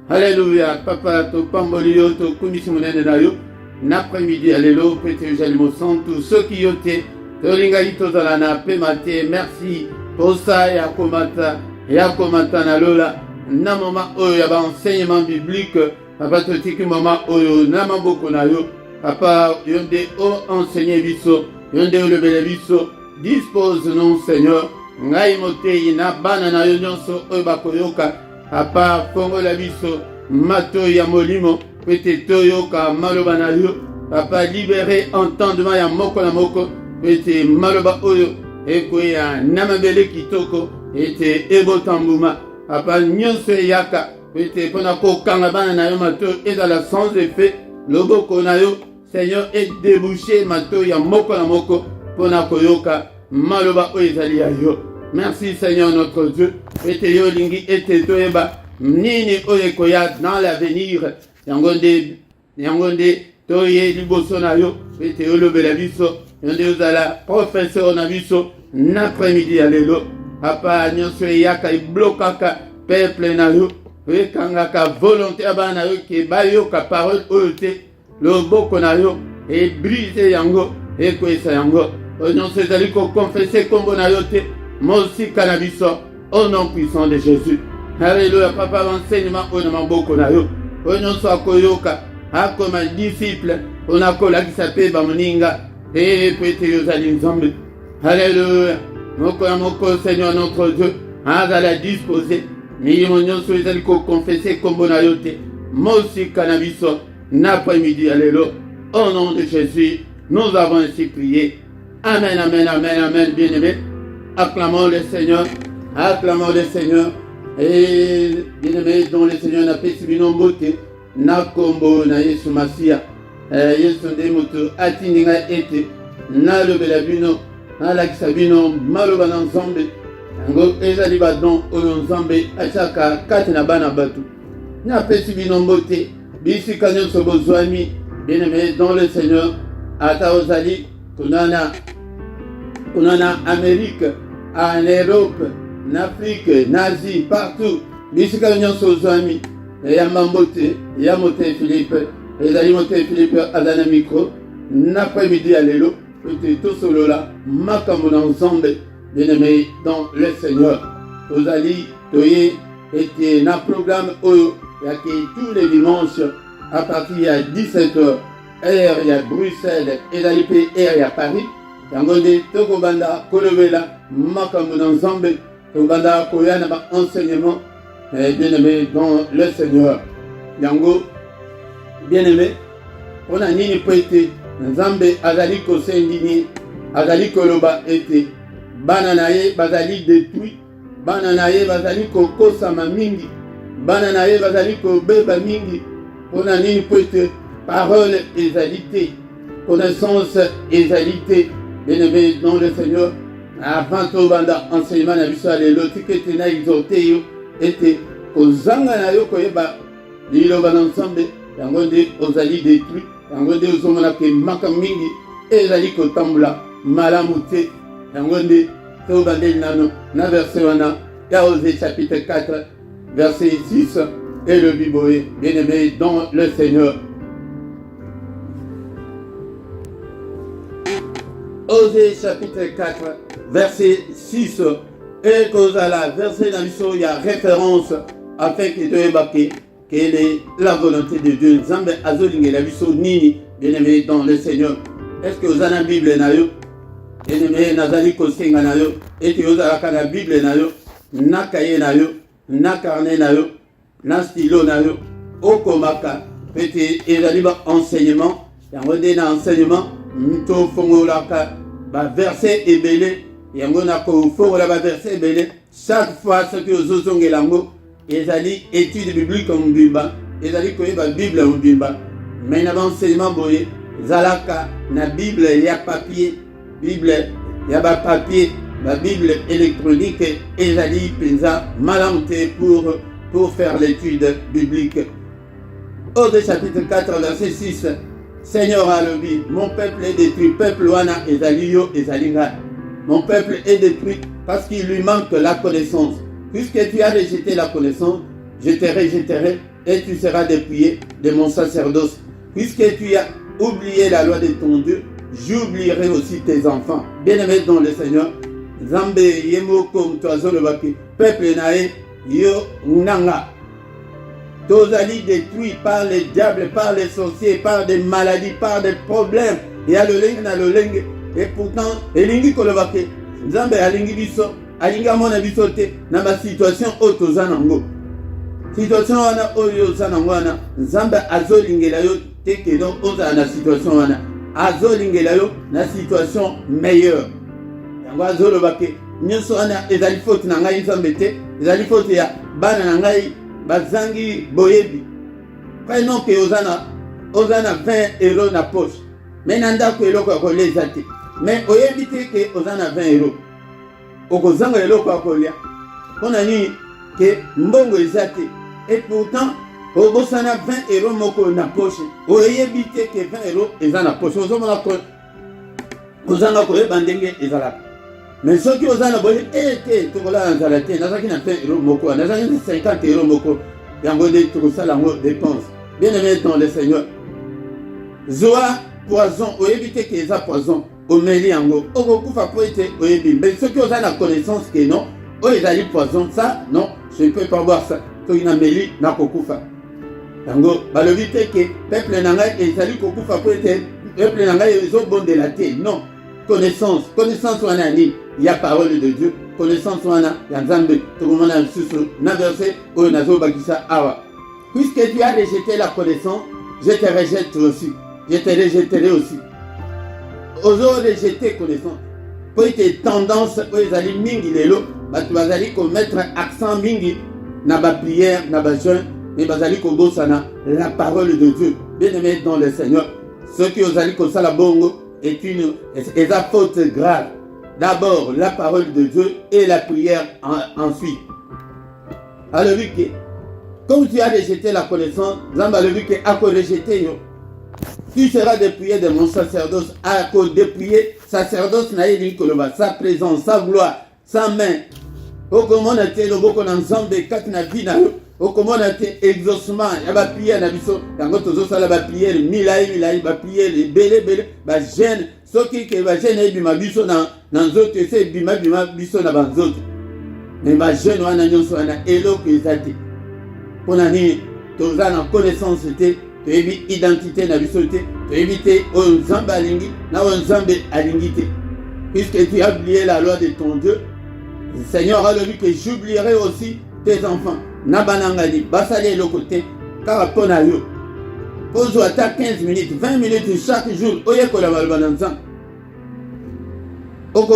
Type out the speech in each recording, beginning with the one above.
Alléluia. Papa, to pambolio, to kumisimunene na yo. N'après-midi, alléluia, pété jalimo sang, tous ceux qui yoté, to lingai to zalana, pemate, merci pour ça, yakomata na lola. Na mama oyo yaba enseignement biblique, papa to tiki mama oyo, na maboko na yo. Papa, yonde o enseigner biso, yonde o lebele biso, dispose non Seigneur. Ngai motei na bana na yo nyonso oyo bakoyoka. Papa, fongo la biso, mato ya molimo, pete toyoka maloba na yo. Papa, libéré entendement ya moko na moko, pete maloba oyo, ekwe ya namabele kitoko, ete ebotambuma. Papa, nyonso yaka, pete pona kokanga bana na yo mato, ezala sans effet, loboko na yo, Seigneur, et débouché mato ya moko na moko, pona koyoka maloba oyo ezali ya yo. Merci Seigneur notre Dieu. Ete yo lingi ete toeba nini oye koya dans l'avenir. Yangonde toye liboso na yo. Ete yo lobela biso. Yonde ozala professeur na biso. N'après-midi alelo. Papa nyonso yaka iblokaka peuple na yo. Kangaka volonté abana yo ke bayo ka parole oyo te. Loboko na yo e brise yango e kwesa yango. Nyonso ezali ko confesser kombo na yo te. Mosi canabiso, au nom puissant de Jésus. Alléluia, papa, enseignement, au nom beaucoup na yo. Au nom soit koyoka, a comme un disciple, on a kola qui s'appelle Bamoninga, et peut-être yozali nzambe. Alléluia, moko Seigneur notre Dieu, à la disposer. Mais mon nom soit ezali ko confesser comme bonayote. Mosi canabiso, n'après-midi, alléluia. Au nom de Jésus, nous avons ainsi prié. Amen, amen, amen, amen, bien-aimé. Acclamons le Seigneur, et bien-aimé dont le Seigneur n'a pas suivi nos beautés, na kombo na Yesu Masia, Yesu de moto atininga ete, na lobela bino, na lakisa bino, maloba na nzambe, ngo ezali badon oyo nzambe achaka kati na bana batu, na pas suivi nos beautés, bisika nyonso bozwami, bien-aimé dont le Seigneur, ata ozali, kunana Amérique, en Europe, en Afrique, en Asie, partout. Bisika nyonso zami, ya mambote, ya mote Philippe, ezali mote Philippe azana micro, n'après-midi alelo, ete to solo la, makambo na nzambe, bien-aimé dans le Seigneur. Ozali, toye, ete na programme oyo, yaki tous les dimanches, à partir de 17h, heure ya Bruxelles, ezali pe heure ya Paris. Yangonde toko banda kolobela makambo na nzambe to banda koyana ba enseignement bien-aimé dans le Seigneur. Yango bien-aimé on a nini poete nzambe azali ko sendini azali koloba ete bana naye bazali détruit bana naye bazali ko kosama mingi bana naye bazali ko beba mingi on a nini poete parole ezalité connaissance ezalité. Bien-aimé dans le Seigneur, avant tout banda enseignement na biso alelo tikete na exhorté yo ete kozanga na yo koyeba liloba na nzambe yango nde ozali détruit yango nde ozomona ke maka mingi ezali kotambula malamu te yango nde tobandeli nano na verset wana ya Osée chapitre 4 verset 6 et le biboé. Bien-aimé dans le Seigneur. Osée chapitre 4, verset 6. Et cause à la verset dans l'histoire, il y a référence afin que tu évoques quelle est la volonté de Dieu. Zambe azolinge la viso nini, bien-aimé dans le Seigneur. Est-ce que vous avez la Bible na yo? Bien-aimé, nazali kosenga na yo. Et que vous avez la Bible na yo, na kaye na yo, na carnet na yo, na stylo na yo, okomaka. Peut-être ezali ba enseignement, yango nde na enseignement, mto fongolaka ba verset ebele, yango na ko fongola ba verset ebele, chaque fois ce que ozozongela ngo ezali étude biblique mbimba, ezali koyeba Bible mbimba. Mais na ba enseignement boye, zalaka na Bible ya papier, Bible ya ba papier, ba Bible électronique ezali penza malamte pour faire l'étude biblique. Osée chapitre 4 verset 6. Seigneur a le dit, mon peuple est détruit, peuple wana ezalio ezalinga. Mon peuple est détruit parce qu'il lui manque la connaissance. Puisque tu as rejeté la connaissance, je te rejetterai et tu seras dépouillé de mon sacerdoce. Puisque tu as oublié la loi de ton Dieu, j'oublierai aussi tes enfants. Bien-aimés dans le Seigneur, Zambe yemo comme toi le baki, peuple nae yo nanga. Tozali détruit par les diables, par les sorciers, par des maladies, par des problèmes. Il y a le lingue na le lingue. Et pourtant, elingi kolobake, Zambe alingi biso, alinga mona biso te, na ma situation otozanango. Situation wana oyo zanango wana, Zambe azolingela yo te ke donc oza na situation wana. Azolingela yo na situation meilleure. Yango azolobake, nyonso wana ezali faute na ngai Nzambe te, ezali faute ya bana na ngai bazangi boyebi. Prénom ke ozana 20 € na poche. Mais nandako eloko ya kolia eza te. Mais oyebi te ke ozana 20 €. Okozanga eloko ya kolia. Mpona nini ke mbongo eza te. Et pourtant, obosana 20 € moko na poche. Oyebi te ke 20 € eza na poche. Ozomona ko ozanga koyeba ndenge ezalaka. Mais soki ozana boye te tokola nzala te. Nazaki na 20 € moko. Nazaki na 50 € moko. Yango nde tokosala yango dépense. Bien aimé dans le Seigneur. Zoa poison, oyebi te ke eza poison. Omeli yango. Okokufa po ete oyebi. Mais soki oza na connaissance que non, oyo ezali poison, ça, non, je ne peux pas boire ça. Soki na meli na kokufa. Yango, balobi te ke peuple na ngai ezali kokufa po ete peuple na ngai ezobondela te. Non. Connaissance wana ni, il y a parole de Dieu. Connaissance wana ya Nzambe. Tokomona lisusu na verset oyo nazobakisa awa. Puisque tu as rejeté la connaissance, je te rejette aussi. Je te rejetterai aussi. Ozo rejeter connaissance. Pour tes tendances, pour les alliés mingi lelo, tu vas aller mettre un accent mingi na ba prière, na ba jeûne, mais vas aller kobosana la parole de Dieu. Bien aimé dans le Seigneur, ceux qui osent aller comme ça la bongo est la faute grave. D'abord la parole de Dieu et la prière ensuite. Alléluia. Comme tu as rejeté la connaissance, Zamba le vu que à rejeter yo. Tu seras dépouillé de mon sacerdoce, à cause dépouillé, sacerdoce n'a pas sa présence, sa gloire, sa main. Au comment on a été le beau qu'on a ensemble, quand on a vu, au comment on a été exaucement, il y a pas prière, il y a quand on a prière, milaï, va prier, belé, va gêne, ce qui va gêner, il m'a biso dans d'autres, c'est bima biso dans d'autres. Mais ma jeune, on a yon soana, hello, que ça dit. Pour l'année, tu as en connaissance, c'était. Tu évites identité na bisoté, tu évites Nzambe alingi, na Nzambe alingité. Puisque tu as oublié la loi de ton Dieu, le Seigneur a dit que j'oublierai aussi tes enfants. Na banangani, basale le côté, car pona yo. Pose à 15 minutes, 20 minutes chaque jour, oye ko la balbananzan. Oko,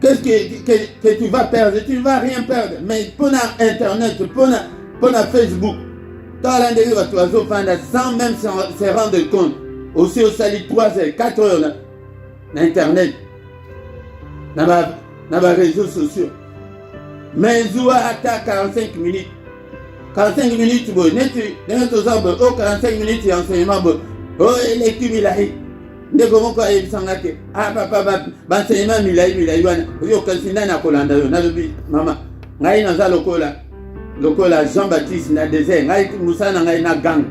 qu'est-ce que tu vas perdre? Tu ne vas rien perdre. Mais pona Internet, pona Facebook. Sans même se rendre compte. Aussi au sali 3 heures, 4 heures d'internet. Dans les réseaux sociaux. Mais Zoua à 45 minutes. 45 minutes, bon, tu 45 minutes d'enseignement. Oh, l'équipe milaï. Dès que vous avez dit, ah, papa, l'enseignement milaï, vous avez na kolanda yo, na lobi, maman, ngai na za lokola. Lokola Jean-Baptiste na désert, ngai musana ngai na gang.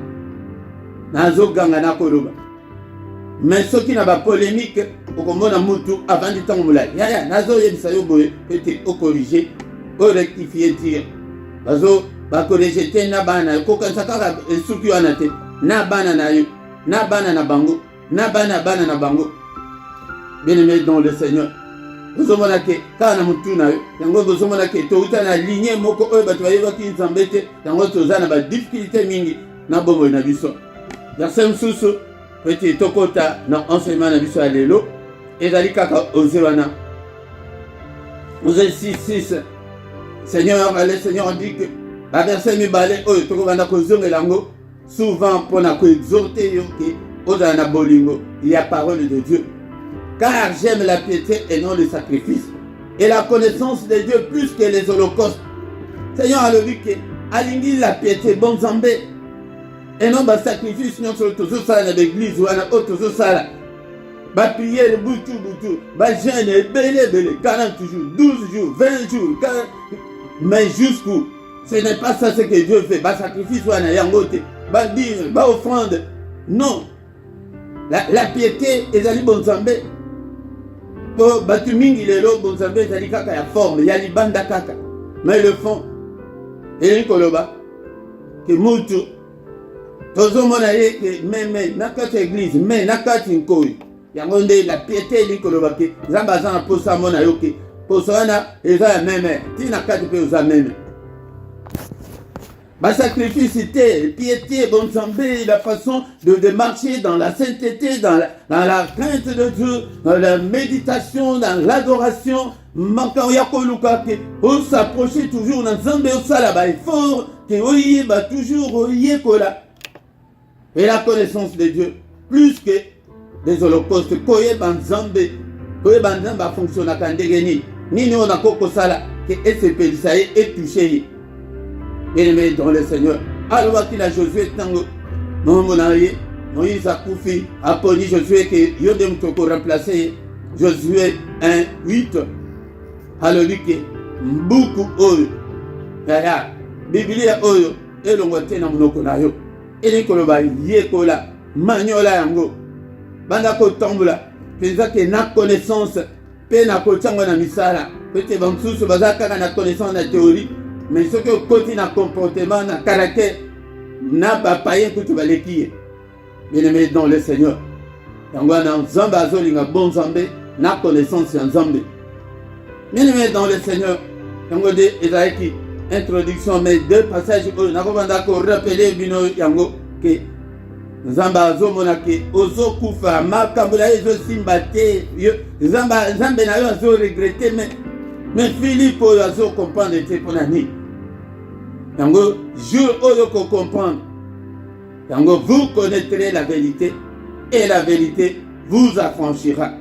Nazo ganga na koloba. Mais ceux qui n'a pas polémique, au komona mutu avant du temps moulay. Ya, nazo yebisa yo boye, peut-être au corriger, au rectifier dire. Bazo ba corriger te na bana, ko kansa kaka suki wana te. Na bana na yo, na bana na bango, na bana na bango. Bien-aimé dans le Seigneur. Vous avez dit que quand vous avez dit que vous avez ligne moko oyo bato bayebaki Nzambe te yango tozana ba difficulté mingi na bomoi na biso. Verset mosusu peti tokota na enseignement na biso ya lelo ezali kaka oze wana. Oze 6 Seigneur, le Seigneur dit que ba verset mibale oyo tokobanda kozongela yango souvent pona ko exhorter yo ke ozala na bolingo, il y a parole de Dieu. Car j'aime la piété et non le sacrifice. Et la connaissance de Dieu plus que les holocaustes. Seigneur a le vu que alingi la piété, bon Nzambe. Et non le sacrifice, non sur tout ça dans l'église ou à autre ça. Va prier le boutou, va jeûner, belé, 40 jours, 12 jours, 20 jours, 40... mais jusqu'où Ce n'est pas ça ce que Dieu fait. Bah sacrifice ou anayangote, bah dire, bah offrande. Non. La piété ezali bonzambe. Po batu mingi lelo bonzambe ezali kaka ya forme, ya libanda kaka. Mais le fond, et koloba que mutu tozo mona ye que mais nakati église, mais nakati nkoi. Yango nde la piété li koloba ke zamba za posa mona yo ke posa wana eza ya meme, ti nakati pe oza meme. Ba sacrifice piété, bon semblé, la façon de marcher dans la sainteté, dans la crainte de Dieu, dans la méditation, dans l'adoration, manquant yakoluka ke on s'approcher toujours dans Zambé au salaba effort que oye ba toujours oye kola. Et la connaissance de Dieu plus que des holocaustes koye ban Zambé, koye ban Zamba fonctionne à kandegeni. Nini on a koko sala que SPL ça est touché. Bien-aimé dans le Seigneur, alors qu'il a Josué Tango, non mon ami, Moïse a Koufi, a poni Josué que Yodem Toko remplacé Josué 1:8. Alléluia, beaucoup oyo, yaya, Biblia oyo, elongote na monoko na yo, eli koloba yekola, manyola yango, banda ko tambola, penza que na connaissance, pe na ko tsango na misala, peut-être bansusu bazaka na connaissance na théorie. Mais ce que côté na comportement, na caractère, na pas païen que tu vas l'équiller. Bien-aimé dans le Seigneur. Yango na nzamba azolinga bon nzambe, na connaissance ya nzambe. Bien-aimé dans le Seigneur. Yango de Esaïe introduction mais deux passages na ko banda ko rappeler bino yango que nzamba azomona ke ozo kufa makambula ezo simba te nzamba na yo azo regretter mais Philippe ozo comprendre te ponani. Yango jour oyo ko comprendre. Yango vous connaîtrez la vérité et la vérité vous affranchira.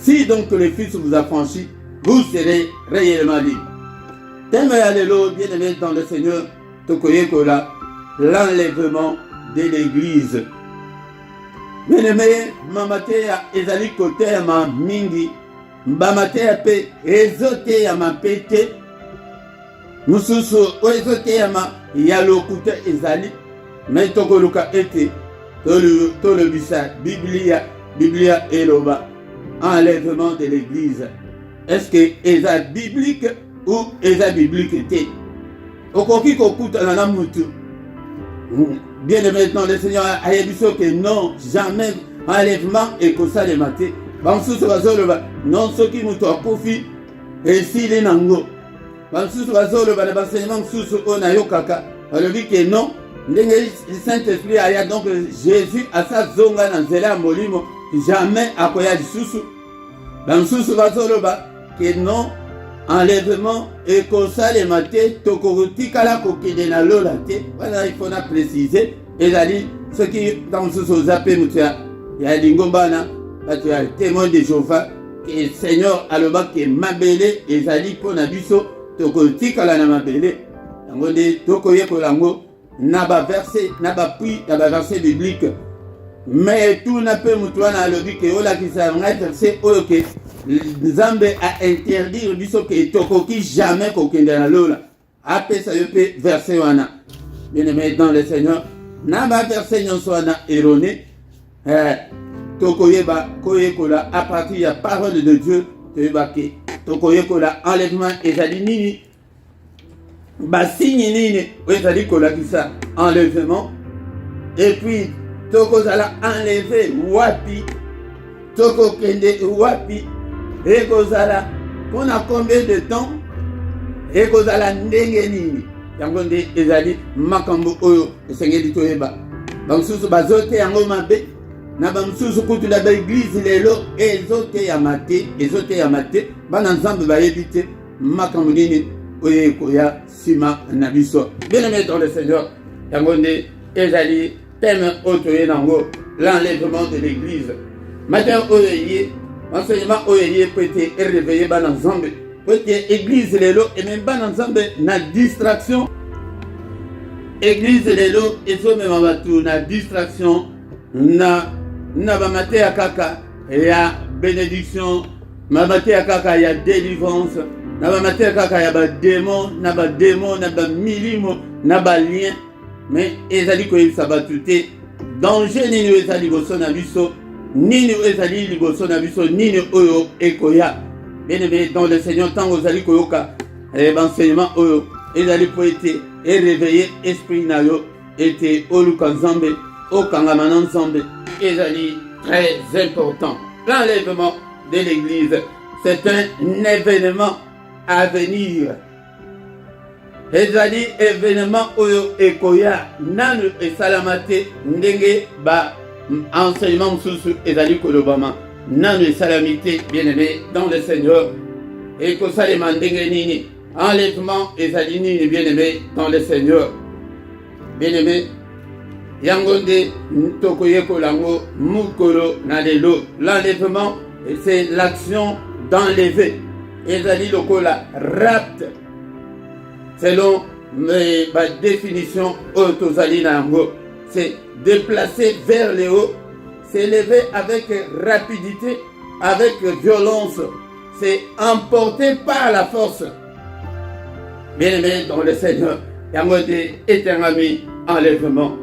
Si donc le Fils vous affranchit, vous serez réellement libre. Thème alléluia, bien-aimé dans le Seigneur, tokoye kola l'enlèvement de l'église. Bien-aimé, mamate ya ezali kote ya ma mingi. Mbamate ya pe ezote ya mapete mususu ezote ya ma ya lokuta ezali mais tokoluka ete tolobisa Biblia eloba enlèvement de l'église. Est-ce que eza biblique ou eza biblique te? Okoki kokutana na mutu bien aimé dans le Seigneur ayebiso que non jamais enlèvement ekosalema te. Bansusu bazoloba non soki mutu akufi esili nango. Bansusu bazoloba na basenyeman susu ona yokaka alobi ke non ndenge Saint-Esprit aya donc Jésus asa zonga na nzela ya molimo jamais akoya lisusu. Bansusu bazoloba ke non enlèvement ekosalema te tokotikala kokende na lola te. Voilà, il faut na préciser ezali soki bansusu zape mutu ya lingombana tu as témoin de Jéhovah que Seigneur aloba ke mabele ezali pona biso tokotikala na mabele yango nde tokoyekola yango na ba verset biblique mais tout na pe mutu wana alobi ke olakisa ngai verset oyo ke Nzambe a interdire biso ke tokoki jamais kokende na lola apesa yo pe verset wana bien-aimé dans le Seigneur na ba verset nyonso wana erroné tokoyeba koyekola à partir de la parole de Dieu toyeba ke tokoyekola enlèvement ezali nini basinyi nini ezali kolakisa enlèvement et puis tokozala enlever wapi tokokende wapi ekozala pona combien de temps ekozala ndenge nini yango nde ezali makambo oyo esengeli toyeba bansusu bazote yango mabe na bamususu kutu na baeglise lelo ezote ya mate bana nzambe bayebi te makambo nini oyo ekoya nsima na biso. Bien-aimé dans le Seigneur yango nde ezali thème oyo toye nango l'enlèvement de l'église. Matin oyo ye enseignement oyo ye po ete eréveille bana nzambe po ete église lelo ememi bana nzambe na distraction. Église lelo ezomema bato na distraction na bamate ya kaka ya bénédiction, mabate ya kaka ya délivrance, na ba matière kaka ya ba démon na ba milimo na ba lien mais ezali ko yebisa bato te danger nini oyo ezali liboso na biso nini oyo ezali liboso na biso nini oyo ekoya bien-aimé dans le Seigneur ntango ozali koyoka baenseignement oyo ezali po ete eréveiller esprit na yo ete oluka nzambe okangama na nzambe ezali très important. L'enlèvement de l'église, c'est un événement à venir. Ezali événement oyo ekoya nanu esalamate ndenge ba enseignement mususu ezali kolobama nanu esalamite bien-aimé dans le Seigneur ekosalema ndenge nini enlèvement ezali nini bien-aimé dans le Seigneur bien-aimé yango nde tokoyekola yango mukolo na lelo. L'enlèvement c'est l'action d'enlever ezali lokola rapt selon ma définition tozali na yango c'est déplacer vers le haut, s'élever avec rapidité, avec violence, c'est emporté par la force. Bien-aimé dans le Seigneur, yango nde éternami enlèvement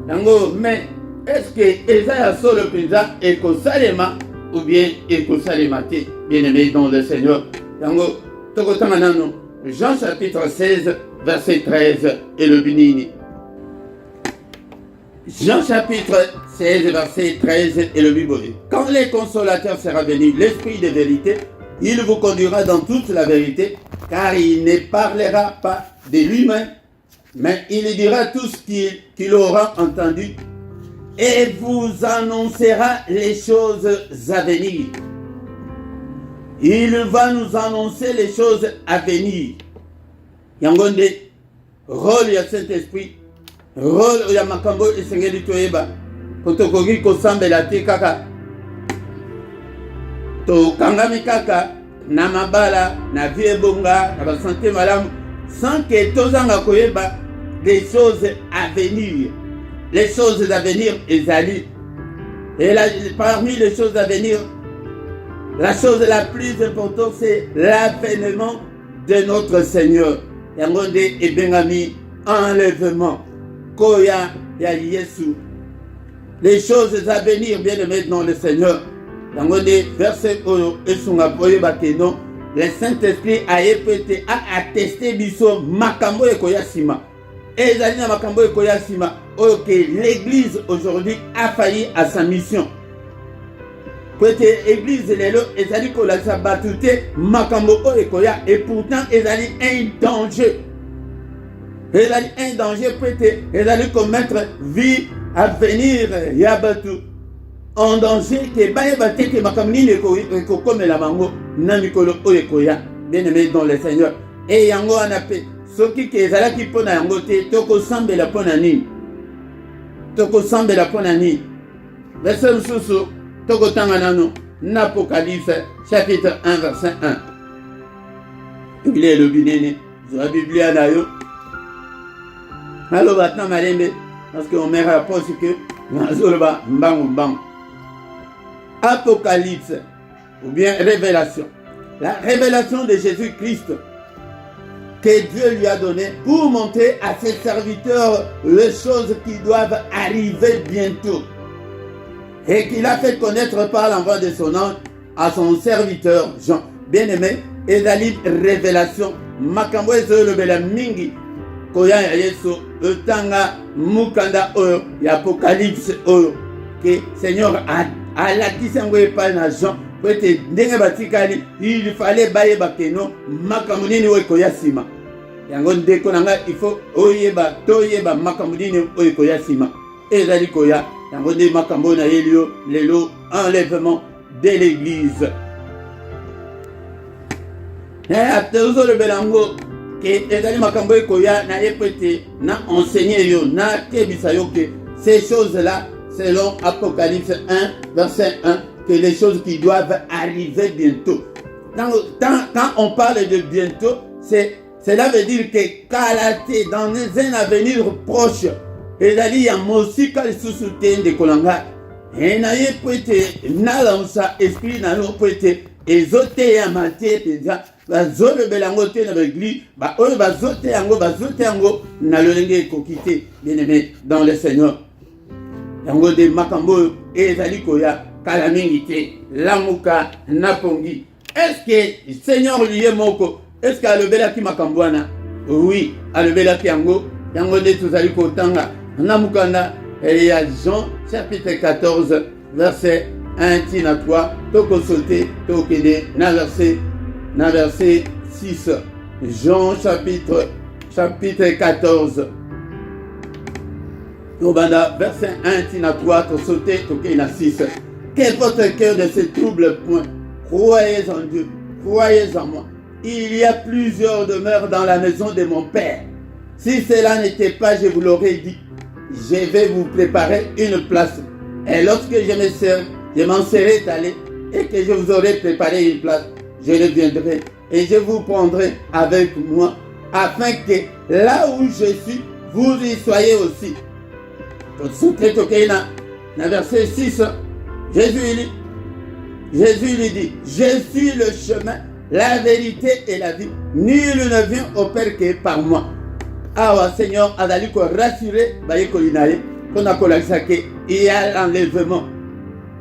yango. Mais est-ce que Esaïa solo penza ekosalema ou bien ekosalema te? Bien-aimé dans le Seigneur yango tokotanga nano Jean chapitre 16 verset 13 et le binini. Jean chapitre 16 verset 13 et le Bible. Quand le consolateur sera venu, l'esprit de vérité, il vous conduira dans toute la vérité, car il ne parlera pas de lui-même, mais il dira tout ce qu'il aura entendu et vous annoncera les choses à venir. Il va nous annoncer les choses à venir. Yangonde, rôle ya Saint-Esprit, rôle ya makambo esengeli toyeba, kotokoki kosambela te kaka. To kangami kaka na mabala, na vie bonga, na basante malamu, sans que tozanga koyeba des choses à venir. Les choses à venir ezali. Et là, parmi les choses à venir, la chose la plus importante, c'est l'avènement de notre Seigneur. Yangonde et Bengami, enlèvement. Koya ya Yesu. Les choses à venir, bien aimés dans le Seigneur. Yangonde, verset Oyo, Esunga Poye Bakeno, le Saint-Esprit a attesté biso makambo e koya sima. Et Zalina makambo e koya sima. Ok, l'Église aujourd'hui a failli à sa mission. Côté église lelo ezali kolakisa batute makambo o ekoya et pourtant ezali un danger. Ezali un danger peut-être ezali commettre vie à venir ya batu en danger que baye bateke makambo ni eko comme la mango na mikolo o ekoya. Bien-aimé dans le Seigneur. Et yango anape soki ke ezalaki pona yango te toko sambela pona nini. Toko sambela pona nini. Verset mususu Tokotanga nano, Apocalypse, chapitre 1, verset 1. Il est le binene, la Bible là yo. Alors maintenant malembe, parce qu'on met rapport sur que Mazolba mbang. Apocalypse, ou bien révélation. La révélation de Jésus-Christ que Dieu lui a donné pour montrer à ses serviteurs les choses qui doivent arriver bientôt. Et qu'il a fait connaître par l'envoi de son ange à son serviteur Jean. Bien-aimé, ezali révélation. Makambo ezolo bela mingi. Koya ya Yesu, etanga mukanda oyo, ya Apocalypse oyo. Que Seigneur a lakisi yango epai na Jean. Pwete ndenge batikali, il fallait baye bakeno, makambo nini oyo koya sima. Yango ndeko nanga, il faut oyeba, toyeba makambo nini oyo koya sima. Ezali koya. Yangonde makambo na yelio lelo enlèvement de l'église. Ateuzo le belango que ezali makambo ekoya na epete na enseigner yo na kebisa yo que ces choses là selon Apocalypse 1 verset 1 que les choses qui doivent arriver bientôt. Quand on parle de bientôt, cela veut dire que Kalaté dans un avenir proche. Ezali ya mosika lisusu te ndekolanga na ye pwete nalansa esprit na no pwete ezote ya mate penza bazolobela yango te na baeglise oyo bazote yango na lolenge ekoki te, bien-aimé dans le Seigneur. Yango de makambo oyo ezali koya kala mingi te, lamuka na pongi. Est-ce que Seigneur liye moko, est-ce que alobelaki makambo wana? Oui, alobelaki yango de tozali kotanga na mukanda ya Jean chapitre 14 verset 1 tina 3 toko sauter tokende na verset 6. Jean chapitre 14 Tobanda verset 1 tina 3 to sauter tokende na 6. Que votre cœur ne se trouble point. Croyez en Dieu, croyez en moi. Il y a plusieurs demeures dans la maison de mon Père. Si cela n'était pas, je vous l'aurais dit. Je vais vous préparer une place. Et lorsque je m'en serai allé et que je vous aurai préparé une place, je reviendrai et je vous prendrai avec moi, afin que là où je suis, vous y soyez aussi. Dans verset 6, Jésus lui dit, je suis le chemin, la vérité et la vie. Nul ne vient au Père que par moi. Ah, Seigneur, azali ko rassurer baye kolinaye kona kolakisa ke il y a l'enlèvement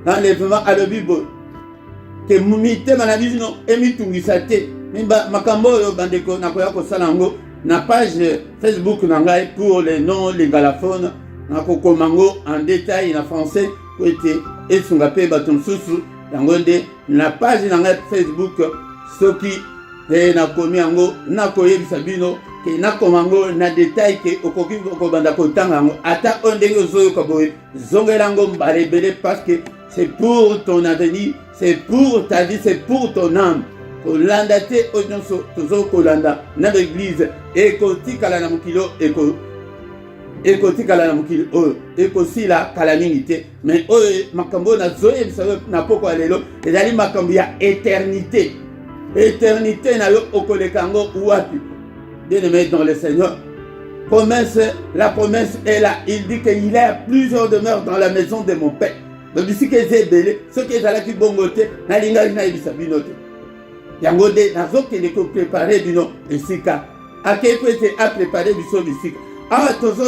à la Bible que mumite manabizino emitungisa te mimba makambo yo bandeko nakoya ko salango na page Facebook nangai pour les noms les galaphones nako komango en détail en français ko ete esunga pe batum susu yangonde na page nangai Facebook soki na komi yango nako yebisa bino ke na komango na détail ke okoki kobanda kotanga yango ata ondenge ozoyoka boye zongelango mbarebele parce que c'est pour ton avenir, c'est pour ta vie, c'est pour ton âme. Kolanda te onyonso tozo kolanda na l'église ekotikala na mukilo ekotikala na mukilo oyo ekosila kala mingi te mais oyo makambo na zoyebisa na poko ya lelo ezali makambo ya éternité na yo okoleka yango wapi? Bien-aimé dans le Seigneur, la promesse est là. Il dit qu'il y a plusieurs demeures dans la maison de mon Père. Mais si que j'ai belé, ce qui est à la qui bongote, na linga na ibisa binote. Yango de na zo kele ko préparer bino esika. Ake ko ete a préparer biso bisika. Ah tozo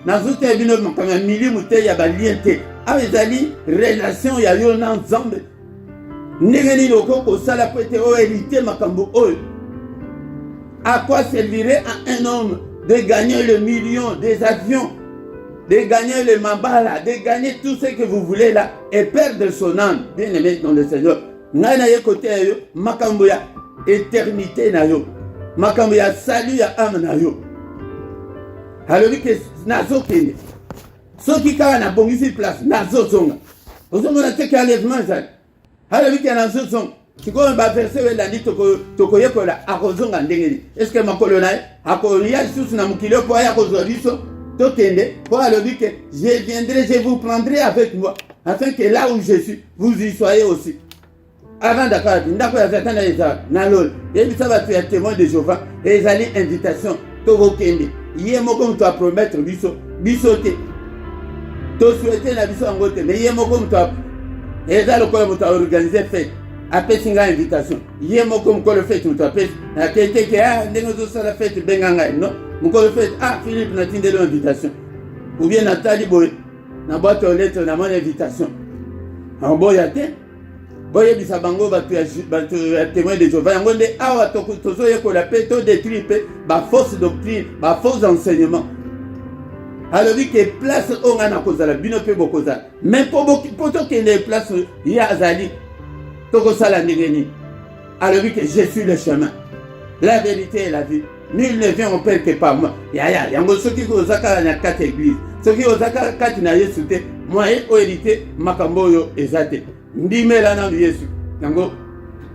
na zo te bino makama milimu te ya baliente. Ah ezali relation ya yo na nzambe. Ndengeni loko ko sala ko ete o hérité makambo oyo. À quoi servirait à un homme de gagner le million des avions, de gagner le mambala, de gagner tout ce que vous voulez là et perdre son âme? Bien aimé dans le Seigneur. Nana ye côté yo, makambo ya éternité na yo, makambo ya salut ya âme na yo. Alors que nazo kene. Soki ka na bongisi place nazo zonga. Ozonga na teke enlèvement ça. Alors que nazo zonga. Si on va verser le lundi, tokoye kola akozonga ndengeli. Est-ce que makolo na akolia sous na mukilo po ya kozoliso tokende po alobi que je viendrai, je vous prendrai avec moi afin que là où je suis, vous y soyez aussi. Avant d'accord, ndako ya zatana eza na lol. Et ça va faire témoin de Jéhovah et les allées invitation to kende. Yé moko mto a promettre biso te. To souhaiter na biso ngote mais yé moko mto et ça le ko mto organiser fête. Après singa invitation yé moko mkolo fête mto apesi na kete ke ndengo zo sala fête benganga non mkolo fête Philippe na tindelo invitation ou bien Nathalie boy na boîte aux lettres na mon invitation en boya te boye bisa bango batu ya témoin de Jéhovah yango nde awa tozo yekola pe to détruire pe ba fausse doctrine ba faux enseignement. Alors dit que place onga na kozala bino pe bokozala mais pour to que les places ya azali toko sala ndengeni. Alors dit que je suis le chemin, la vérité et la vie. Nul ne vient au Père que par moi. Yango soki kozaka na quatre églises, soki ozaka kati na Yesu te, moi o hérité makambo yo ezate. Ndimela na Yesu. Yango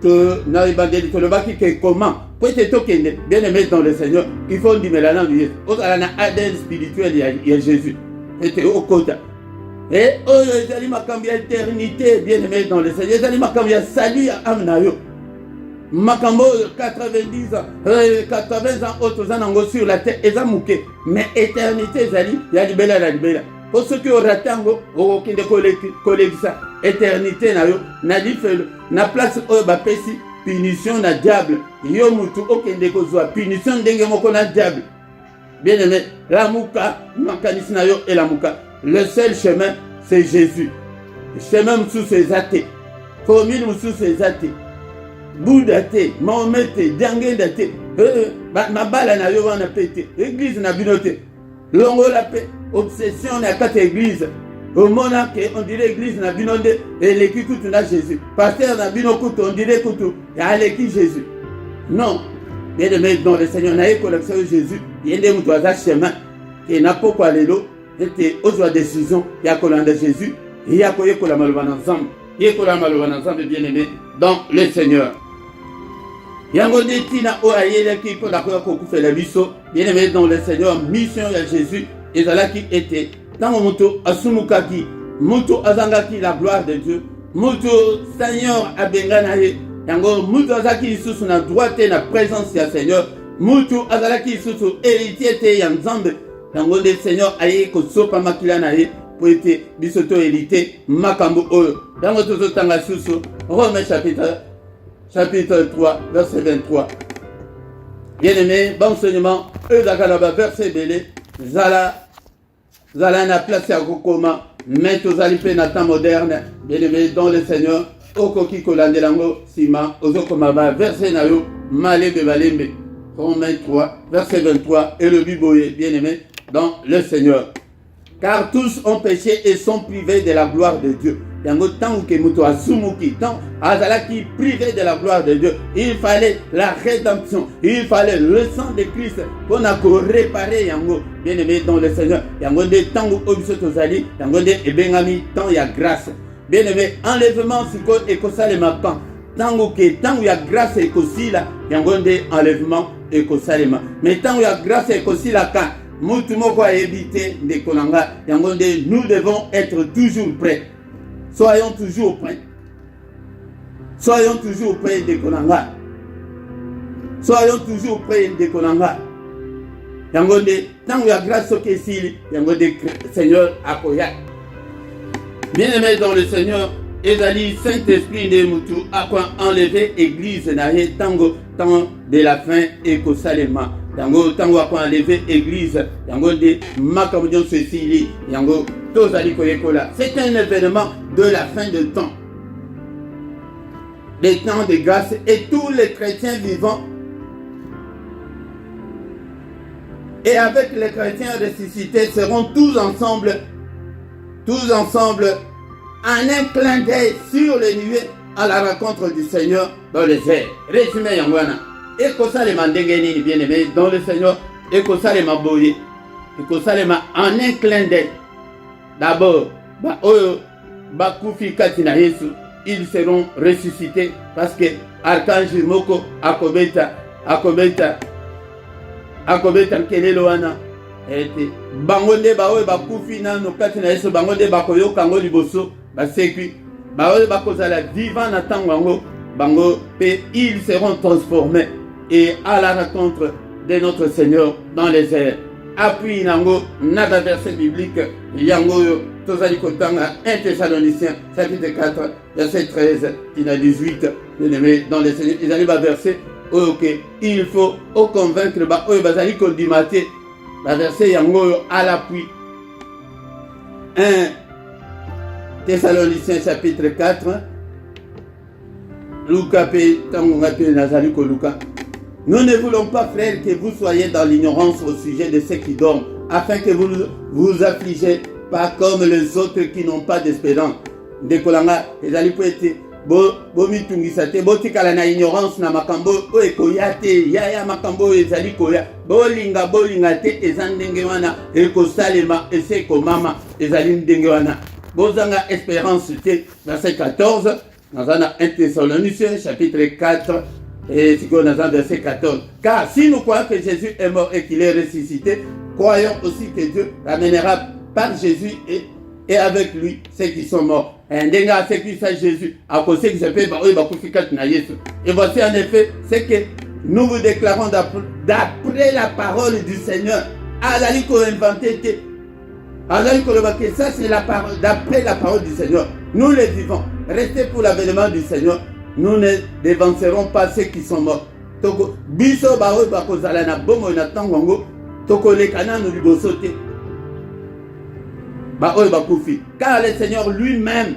to na ibandeli to lobaki que comment pour te tokende bien aimé dans le Seigneur, il faut ndimela na Yesu. Ozala na ADN spirituel ya Jésus. Était au kota. Et oh ezali makambo ya éternité bien aimé dans le Seigneur. Ezali makambo ya salut ya amna yo. Makambo 90 ans, 80 ans autres anango sur la terre eza muke mais éternité ezali ya libela la libela. Pour ceux qui ont raté ango okende kolekisa éternité na yo na difelo na place oyo bapesi punition na diable. Yo mutu okende kozwa punition ndenge moko na diable. Bien aimé, la mouka, makanisi na yo et la mouka. Le seul chemin, c'est Jésus. Le chemin moussou c'est athée. Formule moussou c'est athée. Bouddha te, Mahomet te, Djangenda te. Mabala na yo wana pété. Église na binote. Longo la paix. Obsession na kate église. Au moment on dirait église na binonde et l'équipe kutu na Jésus. Pasteur na bino kutu, on dirait kutu. Et à l'équipe Jésus. Non. Bien aimé, dans le Seigneur, n'a pas collection Jésus. Il y a des gens qui chemin. Et n'a pas quoi aller là. Et aux autres décisions, il y a collant de Jésus. Et il y a quoi la malheureuse ensemble. Il y a quoi la malheureuse ensemble, bien aimé, dans le Seigneur. Il y a un des tina o aïe qui pour la quoi qu'on fait la biso. Bien aimé, dans le Seigneur, mission de Jésus. Et là qui était dans le moto asumukaki, moto azangaki la gloire de Dieu. Moto Seigneur abenganaye. Yango mutu azaki isusu na droite na présence ya Seigneur. Mutu azalaki isusu héritier te ya Nzambe. Yango le Seigneur aye ko sopa makila na ye pour être bisoto hérité makambo oyo. Yango tozo tanga susu Romains chapitre 3 verset 23. Bien-aimé, bon enseignement, ezakala verset belé zala na place ya kokoma mais tozali pe na temps moderne. Bien-aimé dans le Seigneur. Okoki kolandelango sima ozokoma ba verset na yo malembe balembe. Romains 3 verset 23 et le biboye bien-aimé dans le Seigneur. Car tous ont péché et sont privés de la gloire de Dieu. Yango tant que muto asumuki tant azalaki privé de la gloire de Dieu. Il fallait la rédemption, il fallait le sang de Christ pour réparer yango bien-aimé dans le Seigneur. Yango de tango obiso tozali yango de ebengami tant ya grâce. Bien-aimé, enlèvement siko ekosalema pan. Tango ya grâce ekosila, yangonde enlèvement ekosalema. Mais tango ya grâce ekosila kan, mutu moko a évité de konanga, yangonde nous devons être toujours prêts. Soyons toujours prêts. Soyons toujours prêts de konanga. Soyons toujours prêts de konanga. Yangonde tango ya grâce okesili, yangonde Seigneur akoya. Bien-aimé dans le Seigneur, ezali Saint-Esprit de Moutou a quoi enlever église na ye tango temps de la fin et kosalema. Yango tango a quoi enlever église, yango de makamodion ceci, yango tozali koyekola. C'est un événement de la fin de temps. Les temps de grâce et tous les chrétiens vivants et avec les chrétiens ressuscités seront tous ensemble en un clin d'œil sur les nuées à la rencontre du Seigneur dans les airs. Résumé Yangwana. Et que ça les mandengeni bien aimé dans le Seigneur. Et que ça les maboye. Et que ça les en un clin d'œil. D'abord, Bakufi Katina Yesu, ils seront ressuscités parce que Archange Moko Akobeta Keneloana. Bangonde bawe bakufi na no kati na Yesu bangonde bakoyo kango liboso basekwi bawe bakozala vivant na tango bango pe ils seront transformés et à la rencontre de notre Seigneur dans les airs. Appui nango nada verset biblique yango tozali kotanga 1 Thessaloniciens chapitre 4 verset 13 à 18 bien-aimé dans les Seigneurs ils arrivent à verset OK il faut convaincre ba oyo bazali kondimate. La verset yango à l'appui. 1 Thessaloniciens chapitre 4. Luka pe tangonga pe nazali ko Luka. Nous ne voulons pas, frères, que vous soyez dans l'ignorance au sujet de ceux qui dorment, afin que vous vous affligez pas comme les autres qui n'ont pas d'espérance. De kolanga ezali po ete bomi tungisa te botikala na ignorance na makambo o ekoya te ya makambo ezali koya bolinga te eza ndenge wana ekosalema ese komama ezali ndenge wana bozanga espérance te. Verset 14 dans 1 Thessaloniciens chapitre 4 et c'est dans verset 14. Car si nous croyons que Jésus est mort et qu'il est ressuscité, croyons aussi que Dieu ramènera par Jésus et avec lui ceux qui sont morts. Et voici en effet ce que nous vous déclarons d'après la parole du Seigneur. Ça c'est la parole, d'après la parole du Seigneur. Nous les vivons. Restez pour l'avènement du Seigneur. nous ne dévancerons pas ceux qui sont morts. Toko biso ba oyo bakozala na bongo na ntango yango tokolekana no liboso te. Ba oyo bakufi. Car le Seigneur lui-même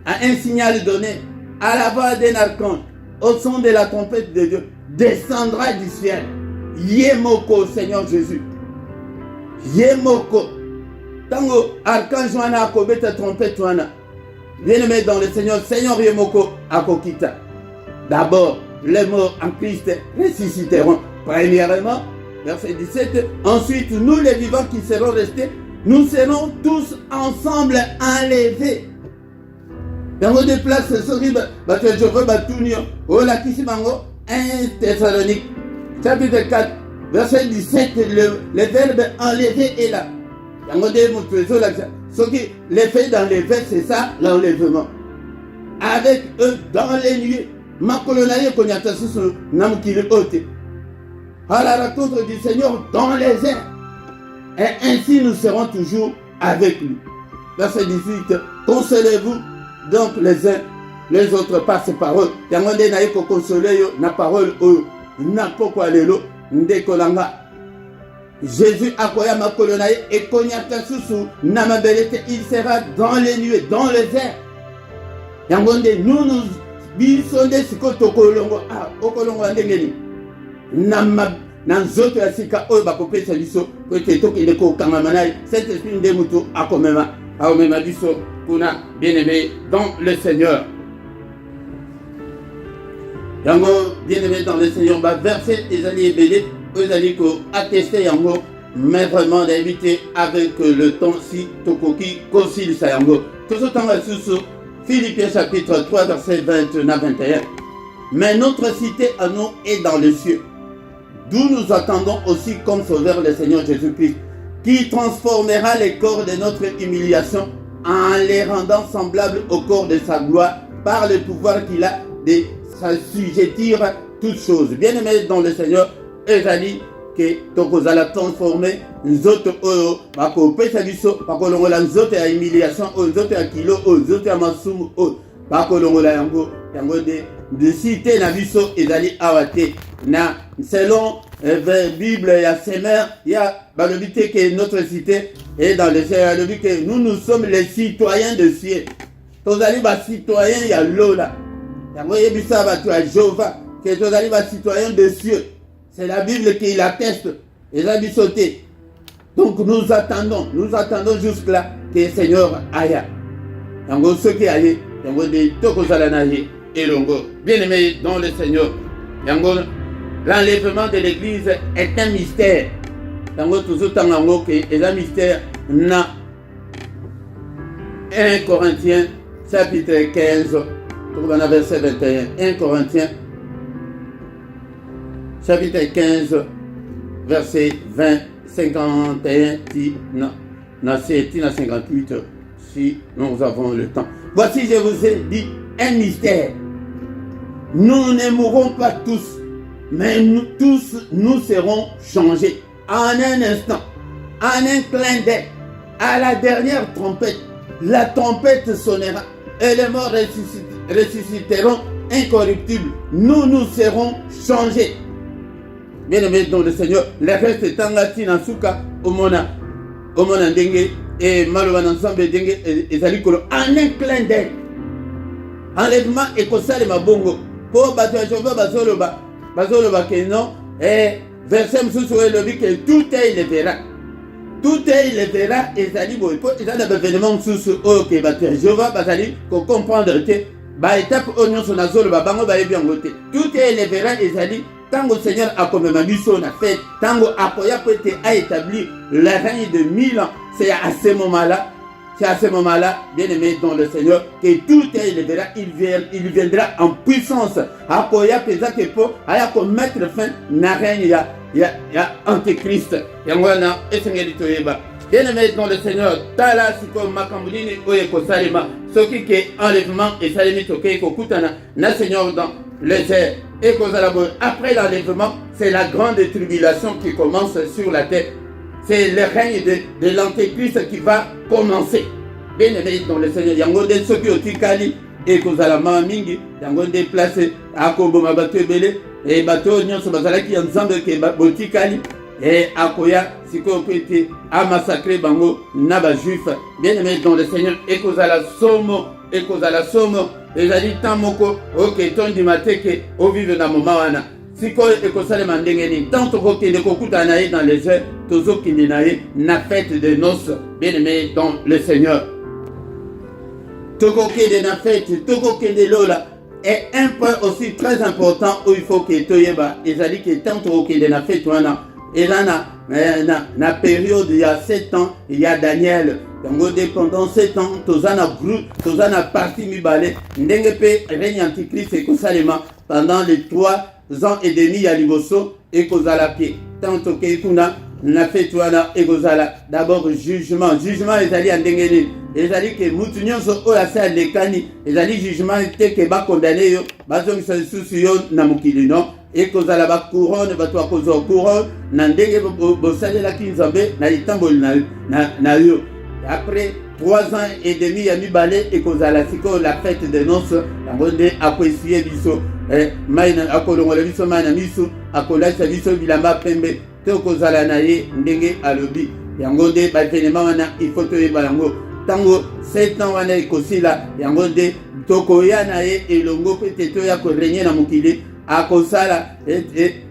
a un signal donné à la voix d'un archange, au son de la trompette de Dieu, descendra du ciel. Yemoko, Seigneur Jésus. Yemoko. Tango archange wana akobeta trompette wana. Bien-aimé dans le Seigneur, Seigneur Yemoko akokita. D'abord, les morts en Christ ressusciteront. Premièrement, verset 17. Ensuite, nous les vivants qui serons restés, nous serons tous ensemble enlevés. Dans vos déplaces, je veux batunio. Oh la Kisimango, 1 Thessalonique, chapitre 4, verset 17. Le verbe enlever est là. L'effet d'enlever, c'est ça, l'enlèvement. Avec eux dans les nuées. Makolonaye konyatasusu namkili ote. À la rencontre du Seigneur dans les airs. Et ainsi nous serons toujours avec lui. Verset 18. Consolez-vous donc les uns les autres par ces paroles. Yangonde na yeko consoler yo na parole oyo. Na poko alelo ndekolanga. Jésus akoya makolonaye et konyatasusu namabelete. Il sera dans les nuées, dans les airs. Yangonde nous bisonde siko tokolongo okolongo ndengeni na nzoto ya sika oyo bakopesa biso po ete tokende kokanga manai cet esprit nde mutu akomema biso kuna bien-aimé dans le Seigneur. Yango bien-aimé dans le Seigneur, verset ezali ebele oyo ezali ko attester yango, mais vraiment d'inviter avec le temps si tokoki kosilisa yango tozotanga susu. Philippiens chapitre 3 verset 29-21. Mais notre cité à nous est dans les cieux, d'où nous attendons aussi comme sauveur le Seigneur Jésus-Christ, qui transformera les corps de notre humiliation en les rendant semblables au corps de sa gloire par le pouvoir qu'il a de s'assujettir toutes choses. Bien-aimés dans le Seigneur, ezali que tokozala transformer nzoto oyo bakopesa biso bakolongola nzoto ya humiliation oyo nzoto ya kilo oyo nzoto ya masumu oyo bakolongola yango de cité na biso ezali awa te na selon Bible ya Semer ya balobi te que notre cité est dans le ciel, balobi que nous sommes les citoyens de ciel. Tozali ba citoyens ya lola yango yebisa bato ya Jéhovah que tozali ba citoyens de cieux. C'est la Bible qui l'atteste. Et la sauté. Donc nous attendons jusque-là que le Seigneur aille. Yango ceux qui aillent, yango de tokozalanaye et longo. Bien-aimés dans le Seigneur. Yango l'enlèvement de l'Église est un mystère. Yango toujours tangango que est un mystère na 1 Corinthiens chapitre 15, verset 21. 1 Corinthiens chapitre 15, verset 20, 51, na 58, si nous avons le temps. Voici, je vous ai dit un mystère. Nous ne mourrons pas tous, mais nous tous, nous serons changés en un instant, en un clin d'œil, à la dernière trompette. La trompette sonnera et les morts ressusciteront incorruptibles. Nous serons changés. Bien-aimé dans le Seigneur, le reste est en latin en souka, au mona dengue, et maloban ensemble dengue, et zalikolo, en un clin d'œil. Enlèvement et kosale ma bongo. Pour battre Jova bazoloba que non, et verset moussou le dit que tout est il le verra. Tout est il le verra, et zalibo, et ça n'a événement moussou, ok, battre Jova bazali, qu'on comprendre que, ba étape oignon son azolo, bango ba bien goté. Tout est il le verra, et zali. Tango Seigneur a comme ma mission na fait, tango apoya peut a établi le règne de 1000 ans. C'est à ce moment-là, bien aimé dans le Seigneur, que tout est il verra, il viendra en puissance. Apoya pesa que pour aya ko mettre fin na règne ya antéchrist. Yangwana esengeli toyeba. Bien aimé dans le Seigneur, tala siko makambulini oye ko salima, soki ke enlèvement et salimi toke ko kutana na Seigneur dans les airs. Et après l'enlèvement, c'est la grande tribulation qui commence sur la terre. C'est le règne de l'antéchrist qui va commencer. Bien aimé dans le Seigneur, yango de ceux qui ont tikali ekozala mawa mingi yango nde place akoboma bato ebele bato nyonso bazalaki ya nzambe ke botikali akoya sikoyo po ete amassacre bango na bajuif. Bien aimé dans le Seigneur, ekozala somo ezali temps moko oke tondima te ke ovive na moma wana sikoyo ekosalema ndenge nini tant tokokende kokutana na ye dans les heures tozokende na ye na fête de noces. Bien aimé dans le Seigneur, tokokende na fête tokokende lola. Et un point aussi très important où il faut que toyeba ezali ke tant tokokende na fête wana eza na période il y a 7 ans il y a Daniel donc pendant 7 ans tozana groupe tozana parti mibale ndenge pe règne antichrist ekosalema pendant les 3 ans et demi ya liboso ekozala ke tant tokei kuna na fête wana ekozala d'abord jugement ezali ya ndenge nini ezali ke mutu nyonso oyo asa lekani ezali jugement te ke bakondane yo bazongisa lisusu yo na mokili non ekozala bacourone bato bakozwa couronne na ndenge bosalelaki nzambe na litamboli na yo. Après 3 ans et demi ya mibale ekozala sikoyo la fête de noces yango nde akoesuye biso akolongola biso mai na miso akolakisa biso bilamba pembe tokozala na ye ndenge alobi yango nde bavenema wana ifo toyeba yango ntango 7 ans wana ekosila yango nde tokoya na ye elongo mpe te toya korenye na mokili akosala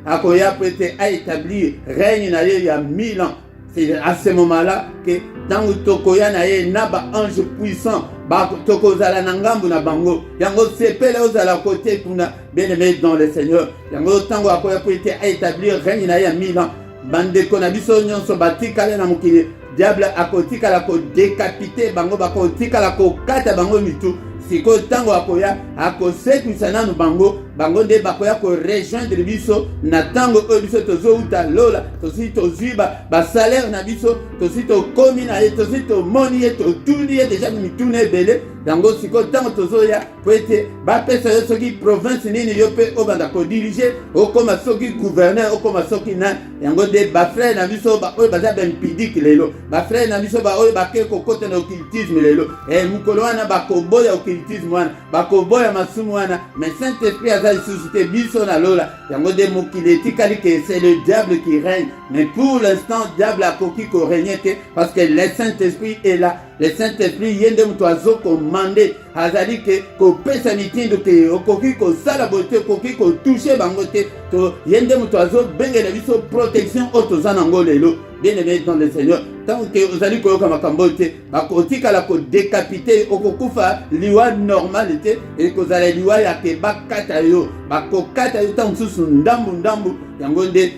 akoya po ete aétablir règne na ye ya 1000 ans. C'est à ce moment-là que dans le tokoya na ye na ba ange puissant ba tokozala na ngambu na bango yango sepele ozala côté kuna bien aimé dans le Seigneur yango tango akoya po ete aétablir règne na ye ya 1000 ans bandeko na biso nyonso batikala na mokili diable akotikala ko décapiter bango bakotikala ko kata bango mitu sikoyo tango akoya akosekisa nanu bango nde bakoya korejoindre biso na tango oyo biso tozouta lola tosi tozwi basalaire na biso tosi tokomi na ye tosi tomoni ye totuni ye deja mituna ebele yango sikoyo tango tozoya po ete bapesa yo soki province nini yo mpe obanda kodirige okoma soki gouverneur okoma soki na yango nde bafrere na biso oyo baza bempidike lelo bafrere na biso oyo bake kokota na occultisme lelo mokolo wana bakoboya occultisme wana bakoboya masumu wana mais Saint-Esprit aza lisusu te biso na lola yango nde mokili etikali ke c'est le diable qui règne mais pour l'instant diable akoki korégner te parce que le Saint-Esprit est là. Le Saint-Esprit yende mutu azokomande azali ke kopesa mitindo ke okoki kosala bote okoki kotouche bango te to yende mutu azobengela biso protection oyo toza nango lelo. Bien aimé dans le Seigneur, tant que vous allez koyoka makambo te bakotikala kodécapite okokufa liwa normalité et kozala liwa ya ke bakata yo bakokata yo tango susu ndambu yango nde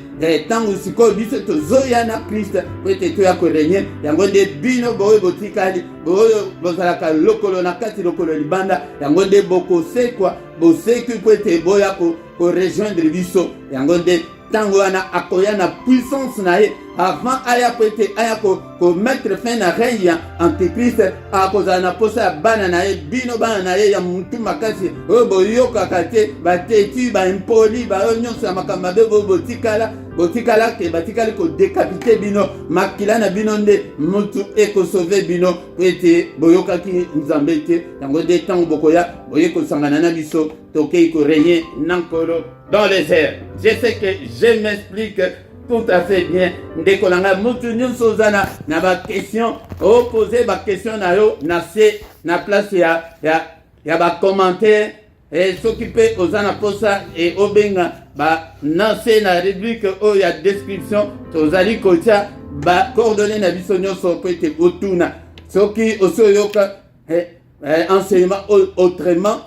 tango sikoyo biso tozoya na Christ po ete toya korégner yango nde bino boyo botikali boyo bozalaka lokolo na kati lokolo libanda yango nde bokosekwa bosekwi po ete boya korejoindre biso yango nde tango wana akoya na puissance na ye avant aya po ete aya komettre fin na règne ya antichrist akozala na posa ya bana na ye bino bana na ye ya mutu makasi oyo boyokaka te bateti baimpoli bayo nyonso ya makambo mabe boyo botikala ke batikali kodécapite bino makila na bino nde mutu ekosauve bino po ete boyokaki nzambe te yango nde ntango bokoya boye kosangana na biso tokei korégner na nkolo dans les airs. Je sais que je m'explique tout à fait bien. Ndeko langa mutu nyonso zana na ba question poser ba question na yo na place ya ba commentaire et s'occuper ozana posa et obenga ba nanse na rubrique o ya description tozali kotia ba coordonnées na biso nyonso po ete otuna soki osoyoka enseignement autrement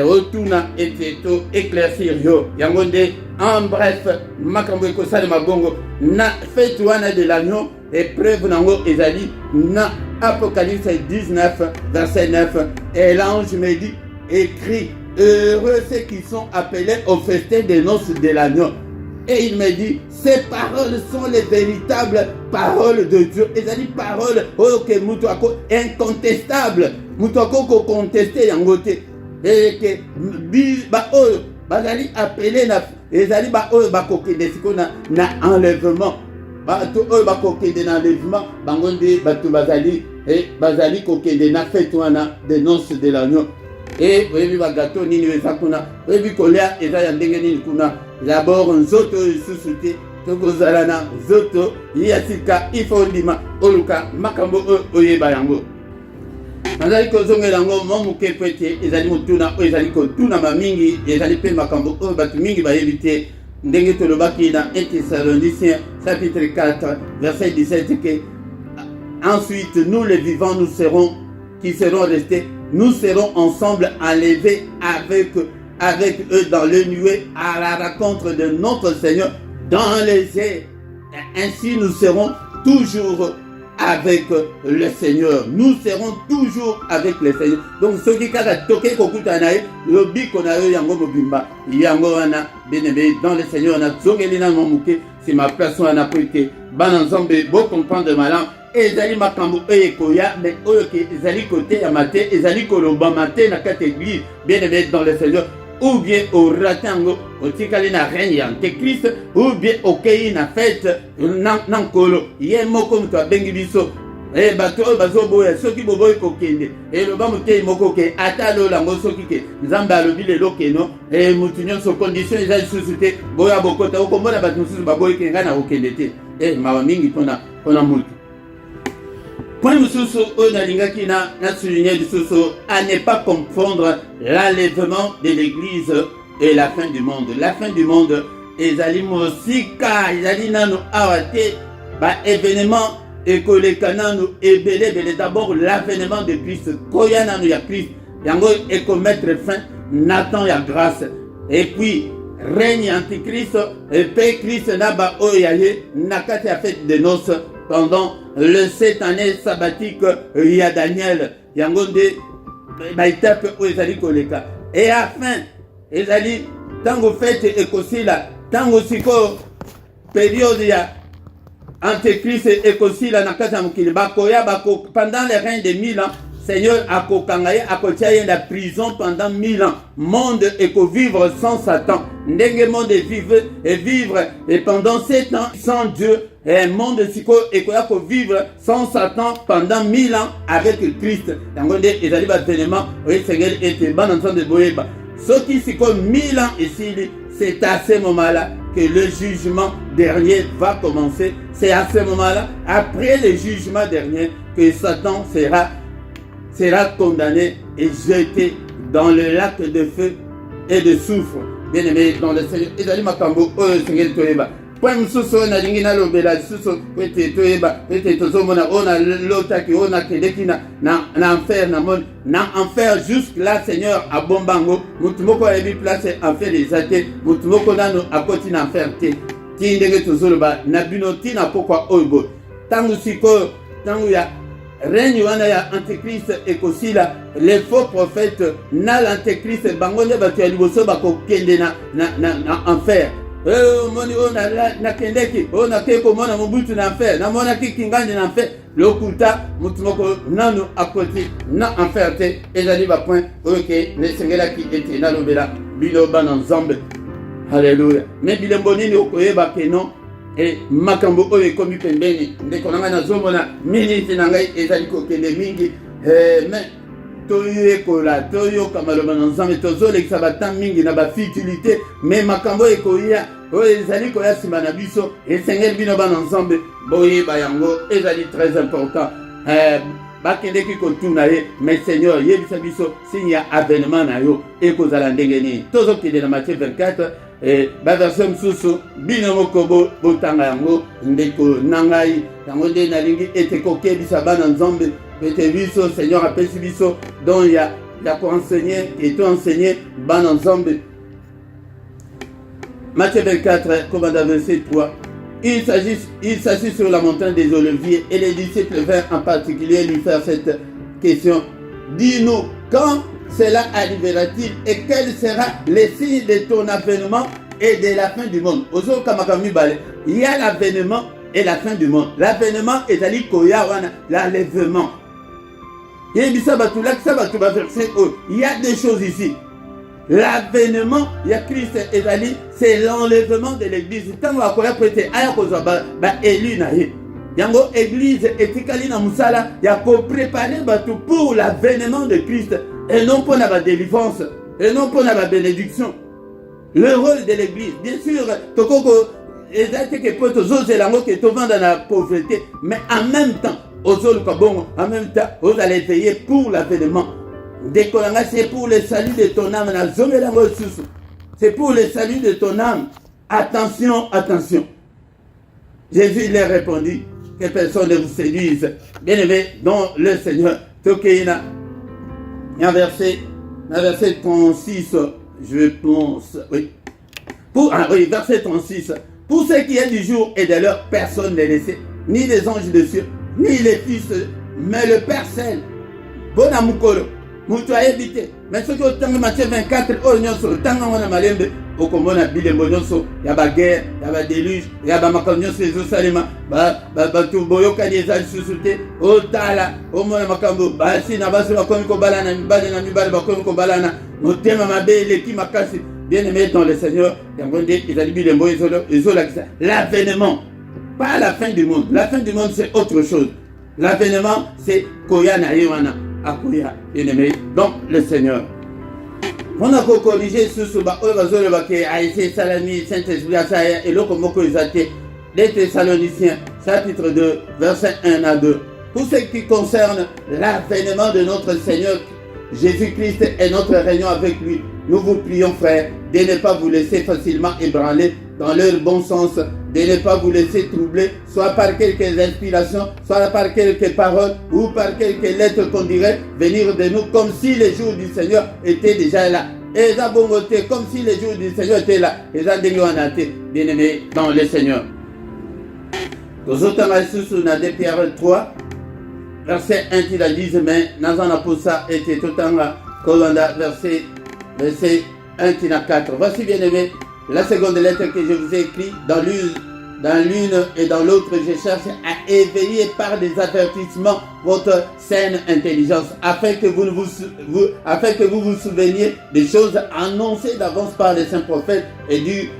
otuna ete to éclaircir yo yango nde en bref makambo ekosalema bongo na fête wana de l'agneau épreuve nango ezali na Apocalypse 19 verset 9 et l'ange me dit écrit heureux ceux qui sont appelés au festin des noces de l'agneau. Et il me dit, ces paroles sont les véritables paroles de Dieu. Et ça dit paroles incontestables. Moutouako contesté yangote. Et que bazali appelé na ezali ba oyo bakokende siko na enlèvement. Bato oyo bakokende na enlèvement bango nde bato bazali kokende na fête wana des noces de l'agneau. Et oyebi ba gâteau nini eza kuna, oyebi kolia eza ya ndenge nini kuna. D'abord nzoto lisusu te tokozala na nzoto ya sika ifo ndima oluka makambo oyeba yango. Nazali kozongela yango mwa moke po ete ezali motuna oyo ezali kotunama mingi, ezali mpe makambo oyo bato mingi bayebi te. Ndenge tolobaki dans 1 Thessaloniciens chapitre 4 verset 17 que ensuite nous les vivants nous serons qui serons restés, nous serons ensemble enlevés avec eux dans le nuée à la rencontre de notre Seigneur dans les airs. Ainsi nous serons toujours avec le Seigneur. Nous serons toujours avec le Seigneur. Donc ceux qui kaka toke kokuta na le biko na yo yango mobimba yango wana benebe dans le Seigneur na zongeli na momuke c'est ma personne na poite bana nzambe bo comprendre malam ezali makambo ekoya mais oyo ke ezali côté ya maté ezali koloba maté na kate église benebe dans le Seigneur ou bien au ratango au tikali na règne antéchrist ou bien au kei na fête nankolo ye moko muto abengi biso bato oyo bazoboya soki boboyi kokende eloba motei moko ke ata lolango soki ke nzambe alobi lelo keno mutu nyonso condition eza lisusu te boya bokota okomona bato mosusu baboyi ke ngai na kokende te mawa mingi mpona mutu. Point mususu oyo nalingaki na souligner lisusu à ne pas confondre l'enlèvement de l'église et la fin du monde. La fin du monde ezali mosika ezali nano awa te ba événement ekoleka nano ebele d'abord l'avènement de Christ koya nano ya Christ yango ekomettre fin Nathan ya grâce et puis règne antichrist et puis Christ na ba oyo ya ye na kati ya fête de noces pendant le 7 années sabbatique il y a Daniel yango nde ba étape oyo ezali koleka et enfin ezali tango fête ekosila tango siko période ya Antéchrist ekosila na kati ya mokili bakoya bako pendant le règne de 1000 ans Seigneur akokanga ye akotia ye na prison pendant 1000 ans monde ekovivre sans Satan ndenge monde vivre et pendant 7 ans sans Dieu et monde siko ekoya ko vivre sans Satan pendant 1000 ans avec Christ yango nde ezali ba événement oyo Seigneur ete bana nzambe boyeba soki siko 1000 ans esili c'est à ce moment-là que le jugement dernier va commencer. C'est à ce moment-là, après le jugement dernier, que Satan sera condamné et jeté dans le lac de feu et de soufre. Bien aimé dans le Seigneur. Et d'aller makambo, Seigneur Toeba. Point mususu na lingi na lobela susu kwete toeba kwete tozomona ona lotaki ona kedeki na enfer na enfer jusque là Seigneur abombango mutu moko yebi place enfer les athées mutu moko nano akoti na enfer te ti ndenge tozoloba na bino ti na pokwa oybo tangu siko tangu ya règne wana ya antéchrist ekosila les faux prophètes na l'antéchrist bango nde bato ya liboso bakokende na enfer moni ona na kendeki ona keko mona mobutu na enfer na mona kikingandi na enfer lokuta mutu moko nano akoti na enfer te ezali ba point oke ne sengela ki ete na lobela bilo bana nzambe haleluya me bilembo nini okoyeba ke non et makambo oyo ekomi pembeni ndeko na ngai nazomona miniti na ngai ezali kokende mingi mais toyekola toyoka maloba na nzambe tozolekisa batemps mingi na bafutilité mais makambo ekoya oyo ezali koya nsima na biso esengeli bino bana nzambe boyeba yango ezali très important bakendeki kotuna ye mais Seigneur yebisa biso signe ya avènement na yo ekozala ndenge nini tozokende na Matthieu 24 baversion mosusu bino moko botanga yango ndeko na ngai yango nde nalingi ete kokebisa bana nzambe ete biso Seigneur apesi biso donc ya koenseigner et enseigner bana nzambe. Matthieu 24 commandant verset 3. Il s'assit sur la montagne des Oliviers et les disciples vinrent en particulier lui faire cette question. Dis-nous, quand cela arrivera-t-il et quel sera le signe de ton avènement et de la fin du monde? Il y a l'avènement et la fin du monde. L'avènement est ali koya wana l'enlèvement. Il y a deux choses ici. L'avènement, il y a Christ et Ali, c'est l'enlèvement de l'église. Tant qu'on a prêté à élu naïe. Yango église etikali na musala ya ko préparer bato pour l'avènement de Christ. et non pour la délivrance, et non pour la bénédiction. Le rôle de l'église, bien sûr, dans la pauvreté, mais en même temps, vous allez veiller pour l'avènement. C'est pour le salut de ton âme. C'est pour le salut de ton âme. Attention, attention. Jésus leur répondit que personne ne vous séduise. Bien aimé, dans le Seigneur, verset 36, je pense, oui. Verset 36. Pour ce qui est du jour et de l'heure, personne n'est laissé, ni les anges de cieux, ni les fils, mais le Père seul. Bon amoukolo, moutou a évité. Mais ce que au Matthieu 24, au temps où on a malembe, au commun a bilé monoso, il y a guerre, il y a déluge, il y a makamyon sur les osalema, tout boyoka des âges sous-soutés, au tala, au mona makambo, si n'a pas sur la comico balana, mi balana, balana, mon thème ma belle, qui m'a cassé. Bien aimé dans le Seigneur, l'avènement, pas la fin du monde. La fin du monde, c'est autre chose. L'avènement, c'est Koya na Yewana, Akoya, bien aimé dans le Seigneur. On a corrigé ce suba, Aïsé, Salami, Saint-Esprit, Asaya, et l'Okomoko Isate, les Thessaloniciens, chapitre 2, verset 1 à 2. Pour ce qui concerne l'avènement de notre Seigneur, Jésus-Christ est notre réunion avec lui. Nous vous prions, frères, de ne pas vous laisser facilement ébranler dans leur bon sens, de ne pas vous laisser troubler, soit par quelques inspirations, soit par quelques paroles, ou par quelques lettres qu'on dirait venir de nous, comme si les jours du Seigneur étaient déjà là. Et comme si les jours du Seigneur étaient là. Et bien aimés dans le Seigneur. Nous autres, on a Pierre 3, verset 1, il a dit, mais dans un aposa était tout en verset 1 qui n'a 4. Voici bien aimé la seconde lettre que je vous ai écrite. Dans l'une et dans l'autre, je cherche à éveiller par des avertissements votre saine intelligence, afin que vous vous souveniez des choses annoncées d'avance par les saints prophètes et du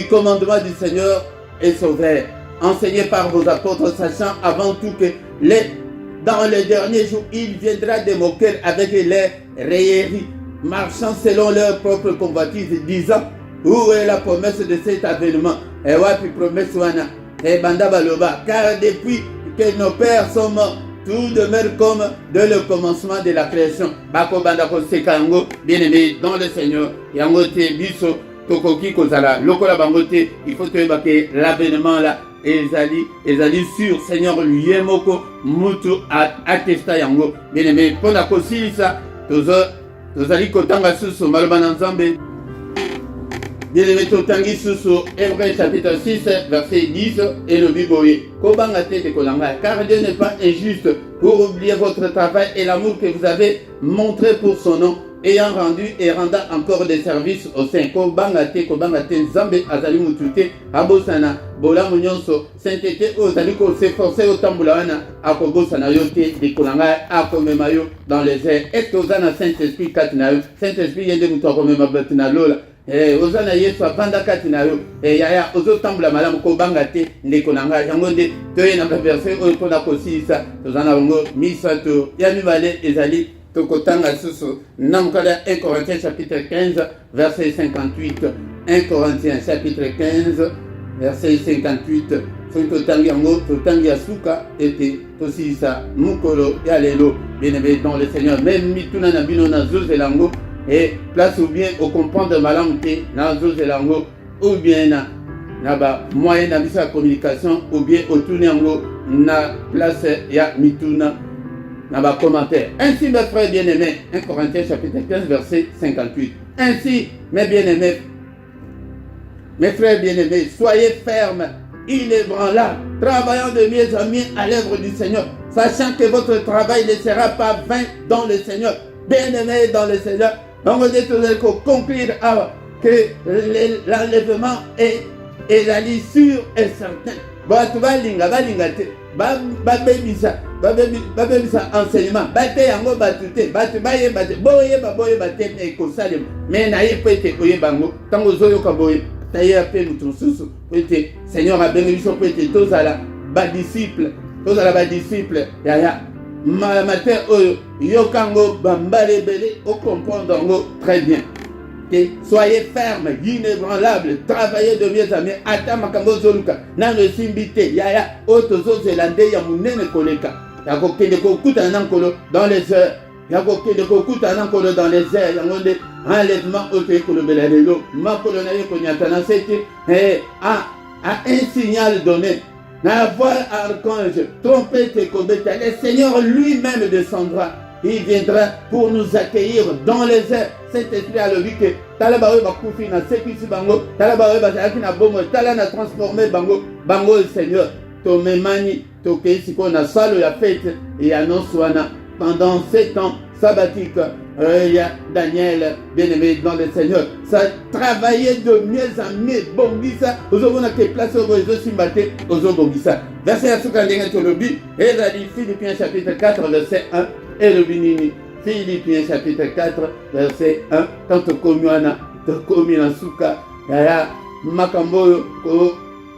commandement du Seigneur et Sauveur, enseigné par vos apôtres, sachant avant tout que dans les derniers jours, il viendra de moquer avec les railleries, marchant selon leur propre convoitise, disant, où est la promesse de cet avènement? Et wapi promesse wana? Et banda baloba, car depuis que nos pères sont morts, tout demeure comme de le commencement de la création. Bako banda ko sekango, bien aimé dans le Seigneur, yangote biso tokoki kozala, lokola bangote, il faut que l'avènement là, ezali sur Seigneur Yemoko mutu attesta yango. Bien aimé, pour la kosilisa, tozali kotanga susu malobana nzambe. Bien aimé, totangi susu Hébreux chapitre 6 verset 10 et le biboye. Kobanga tete kolanga, car Dieu n'est pas injuste pour oublier votre travail et l'amour que vous avez montré pour son nom, ayant rendu et rendant encore des services au sein. Kobanga te nzambe azali mutute abosana bola munyonso sainteté ozali ko s'efforcer otambula wana akobosana yo te dekolanga akomema yo dans les airs. Est-ce que ozana Saint-Esprit katina yo? Saint-Esprit yende mutu akomema batina lola. Ozana yesu abanda katina yo. Yaya ozotambula malamu kobanga te ndekolanga yango nde toye na verset oyo mpona kosilisa tozana bango misato ya mibale ezali tokotanga susu namukala 1 Corinthiens chapitre 15 verset 58. 1 Corinthiens chapitre 15 verset 58. Soki totangi yango totangi ya suka ete tosilisa mukolo ya lelo bien aimé dans le Seigneur. Même mituna na bino na zozelango et place ou bien au comprendre malamu te na zozelango ou bien na ba moyen na biso ya communication ou bien otuni yango na place ya mituna dans bas commentaire. Ainsi, mes frères bien-aimés, 1 Corinthiens chapitre 15, verset 58. Ainsi, mes bien-aimés, mes frères bien-aimés, soyez fermes, inébranlables, travaillant de mieux en mieux à l'œuvre du Seigneur, sachant que votre travail ne sera pas vain dans le Seigneur. Bien-aimés dans le Seigneur, on va dire conclure que l'enlèvement est la sûr et certain. Babebisa enseignement bate yango batute batu bayeba te boyeba te ekosalema mais naye po ete koyeba yango ntango ozoyoka boye tayeya mpe mutu mosusu po ete Seigneur abengi biso po ete tozala badisciple yaya matin yokango bambale belé au comprendre très bien. Okay? Soyez fermes, inébranlables, travaillez de mieux en mieux. Ata makambo zoluka nano simbite yaya otozo zelande ya munene koleka. Yako kende kokuta nankolo dans les heures. Yako kende kokuta nankolo dans les heures. Yangonde enlèvement otoyekolo belalelo. Makolo na yeko nyatana sete a un signal donné. La voix archange, trompette et kobeta. Le Seigneur lui-même descendra. Il viendra pour nous accueillir dans les airs. Cet esprit a le but que Talabawe va koufi na sekisi bango. Talabawe va salaki na bongo. Tala na transformé bango. Bango le Seigneur. Tomemani, tokeisi ko na salo ya fête et annonce wana. Pendant 7 ans sabbatiques, il y a Daniel, bien-aimé dans le Seigneur. Ça travaillait de mieux en mieux. Bongisa, ozobona ke place au réseau simbate, ozobongisa. Verset à Soukandenga Tolobi, et la dit Philippiens chapitre 4, verset 1, et le binini. Philippiens chapitre 4, verset 1, quand tu commuana, tu communa souka, yaya, makamboyo,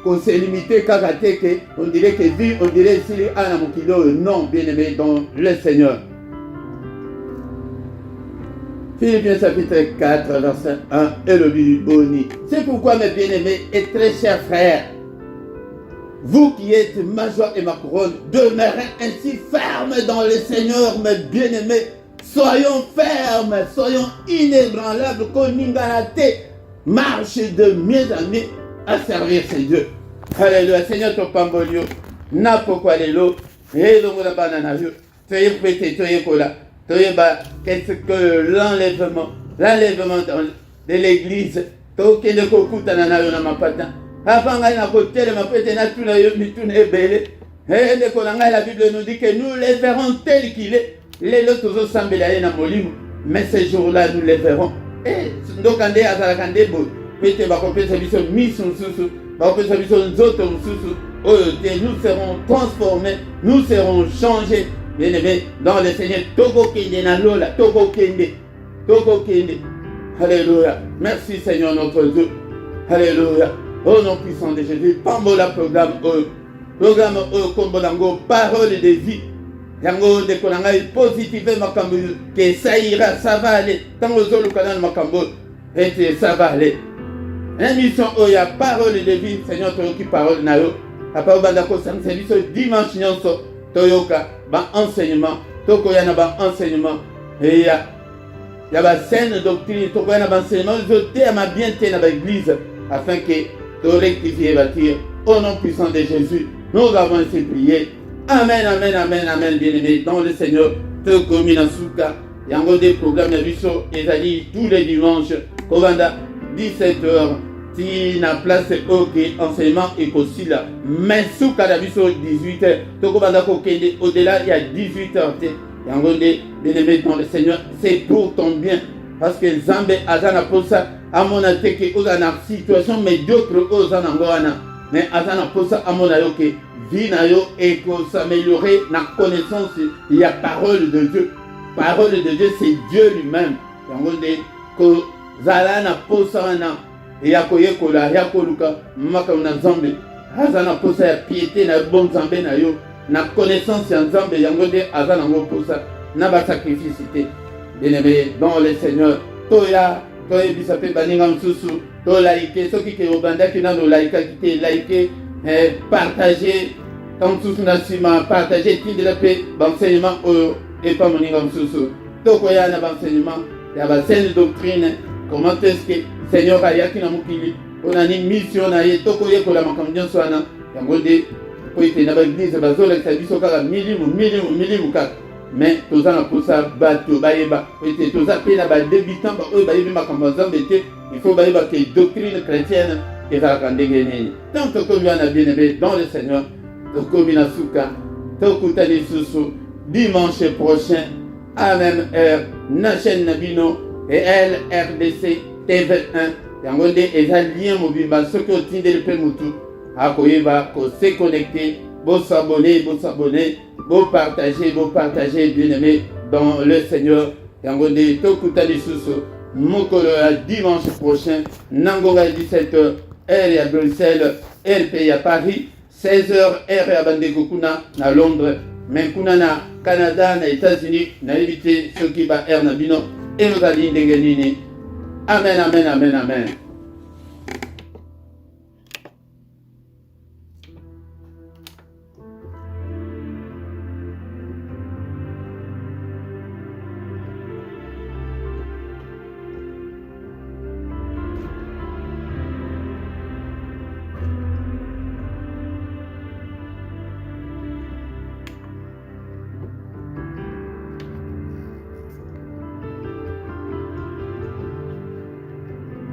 qu'on s'est limité karateke, on dirait que vie, on dirait ici, ana mokilo, non, bien-aimé dans le Seigneur. Philippiens chapitre 4, verset 1, et le boni. C'est pourquoi, mes bien-aimés et très chers frères, vous qui êtes ma joie et ma couronne, demeurez ainsi fermes dans le Seigneur, mes bien-aimés. Soyons fermes, soyons inébranlables, koningalate, marche de mieux en mieux à servir ces dieux. Alléluia, Seigneur, ton pambolio, napokwa lelo, et le moula banana, soyez prêtés, soyez kola. Qu'est-ce que l'enlèvement de l'église, toke de kokuta na nayo na mapata. Avant ngai na côté de ma pete na tuna yo mituna ebele. Et de kolanga la Bible nous dit que nous les verrons tel qu'il est. Les autres sambela na molimo, mais ces jours-là nous les verrons. Et donc ande azalakande bo, pete ba kopesa biso mission susu, ba kopesa biso nzoto susu. Nous serons transformés, nous serons changés. Bien-aimé, dans le Seigneur, Togo Kende na Lola, Togo Kende. Alléluia. Merci Seigneur notre Dieu. Alléluia. Au nom puissant de Jésus, Pambola programme Kombolango, parole de vie. Yango de Kolanga positive makambo, que ça ira, ça va aller. Tant aux autres canaux makambo, et ça va aller. Émission Oya, parole de vie, Seigneur, Toyoki, parole Nayo. Après, Bandako, ça me service dimanche, Toyoka, enseignement, Tokoyana, enseignement, et il y a saine doctrine, Tokoyana, enseignement, je à ma bien tenir à l'église, afin que tu rectifies et bâtir, au nom puissant de Jésus, nous avons ainsi prié. Amen, amen, amen, amen, bien-aimé, dans le Seigneur, Tokomi Nasuka, il y a un des programmes de Bisso, et ça dit tous les dimanches, Kovanda, 17h. Si na place ok enseignement et aussi là mais sous cadabiso 18h toko banda ko kende au-delà il y a 18h yangonde bien-aimé dans le Seigneur c'est pour ton bien parce que Zambé azana pour ça à mon attaque aux ana situation médiocre aux anangoana mais azana pour ça à mon ayoke vie na yo et que s'améliorer na connaissance il y a parole de Dieu c'est Dieu lui-même yangonde ko zalana pour ça na yakoyekola yakoluka maka na Nzambe azana posa ya piété na bon Nzambe na yo na connaissance ya Nzambe yango de azana ngo posa na ba sacrifice bien-aimé dans le Seigneur toya bisa pe baninga msusu to like soki ke obanda kina no like ki like partager tant tout na sima partager tinde la paix d'enseignement et pas moninga msusu to koya na enseignement ya ba saine doctrine. Comment est-ce que Seigneur a yaki na mukili on a une mission na ye toko ye ko la makamdion swana yango de ko ite na ba église ba zola ka biso kala milimu ka mais tozana pour ça bato bayeba ko ite toza pe na ba débutant ba o ba yebi makambo Nzambe il faut bayeba que doctrine chrétienne et ça ka ndenge nini tant que bien na bien-aimé dans le Seigneur toko bina suka toko tani susu dimanche prochain à même heure na chaîne Nabino et LRDC TV1 yangonde eza lien mobimba soki otindeli mpe mutu akoyeba ko se connecter beau s'abonner beau partager bien-aimé dans le Seigneur yangonde tokuta lisusu mokolo ya dimanche prochain nangonga 17h heure ya Bruxelles RP ya Paris 16h heure ya bandeko kuna na Londres mais kuna na Canada, na États-Unis, na évité ce qui va air na bino et nous allons ndenge nini. Amen, amen, amen, amen.